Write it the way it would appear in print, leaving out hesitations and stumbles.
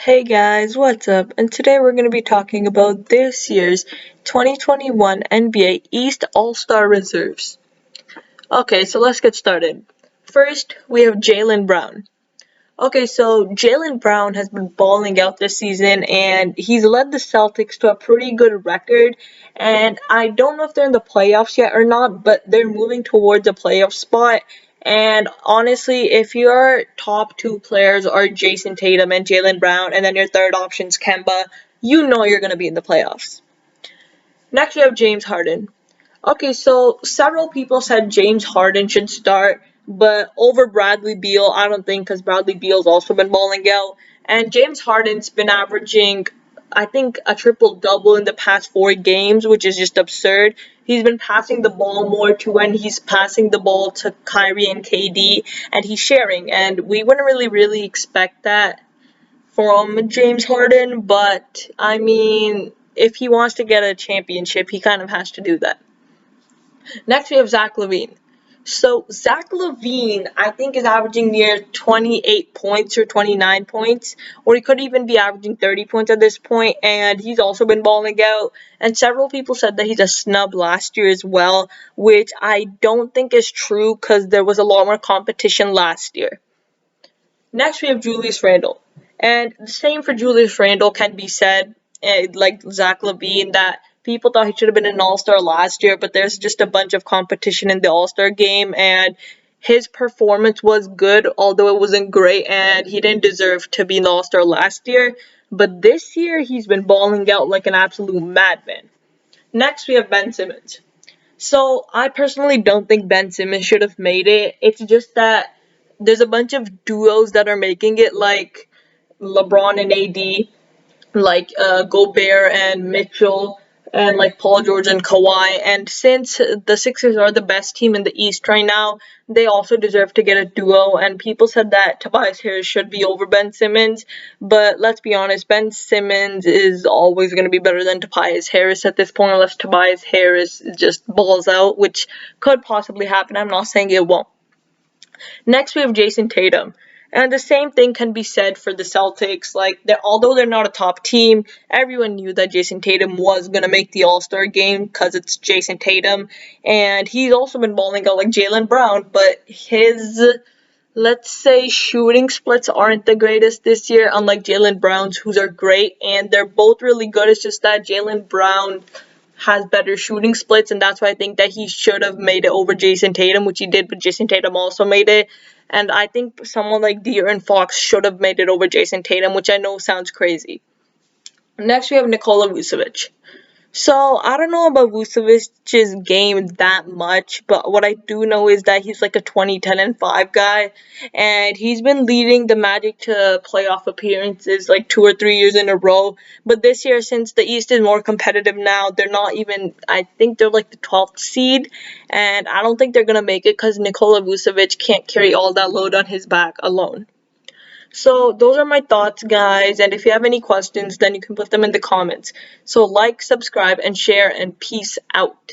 Hey guys, what's up? And today we're going to be talking about this year's 2021 NBA East All-Star Reserves. Okay, so let's get started. First, we have Jalen Brown. Okay, so Jalen Brown has been balling out this season and he's led the Celtics to a pretty good record. And I don't know if they're in the playoffs yet or not, but they're moving towards a playoff spot. And honestly, if your top two players are Jason Tatum and Jalen Brown, and then your third option's Kemba, you know you're going to be in the playoffs. Next, we have James Harden. Okay, so several people said James Harden should start, but over Bradley Beal, I don't think, because Bradley Beal's also been balling out. And James Harden's been averaging, I think, a triple double in the past 4 games, which is just absurd. He's been passing the ball more to when he's passing the ball to Kyrie and KD, and he's sharing. And we wouldn't really expect that from James Harden, but I mean, if he wants to get a championship, he kind of has to do that. Next, we have Zach Levine. So Zach Levine, I think, is averaging near 28 points or 29 points, or he could even be averaging 30 points at this point, and he's also been balling out. And several people said that he's a snub last year as well, which I don't think is true because there was a lot more competition last year. Next, we have Julius Randle. And the same for Julius Randle can be said, like Zach Levine, that people thought he should have been an All-Star last year, but there's just a bunch of competition in the All-Star game, and his performance was good, although it wasn't great, and he didn't deserve to be an All-Star last year. But this year, he's been balling out like an absolute madman. Next, we have Ben Simmons. So I personally don't think Ben Simmons should have made it. It's just that there's a bunch of duos that are making it, like LeBron and AD, like Gobert and Mitchell, and like Paul George and Kawhi. And since the Sixers are the best team in the East right now, they also deserve to get a duo. And people said that Tobias Harris should be over Ben Simmons, but let's be honest, Ben Simmons is always going to be better than Tobias Harris at this point, unless Tobias Harris just balls out, which could possibly happen. I'm not saying it won't. Next, we have Jason Tatum. And the same thing can be said for the Celtics. Like, although they're not a top team, everyone knew that Jason Tatum was going to make the All-Star game because it's Jason Tatum. And he's also been balling out like Jalen Brown, but his, let's say, shooting splits aren't the greatest this year, unlike Jalen Brown's, whose are great. And they're both really good. It's just that Jalen Brown has better shooting splits, and that's why I think that he should have made it over Jason Tatum, which he did, but Jason Tatum also made it. And I think someone like De'Aaron Fox should have made it over Jason Tatum, which I know sounds crazy. Next, we have Nikola Vucevic. So, I don't know about Vucevic's game that much, but what I do know is that he's like a 20-10-5 guy, and he's been leading the Magic to playoff appearances like 2 or 3 years in a row. But this year, since the East is more competitive now, they're not even, I think they're like the 12th seed, and I don't think they're going to make it because Nikola Vucevic can't carry all that load on his back alone. So those are my thoughts, guys, and if you have any questions, then you can put them in the comments. So like, subscribe, and share, and peace out.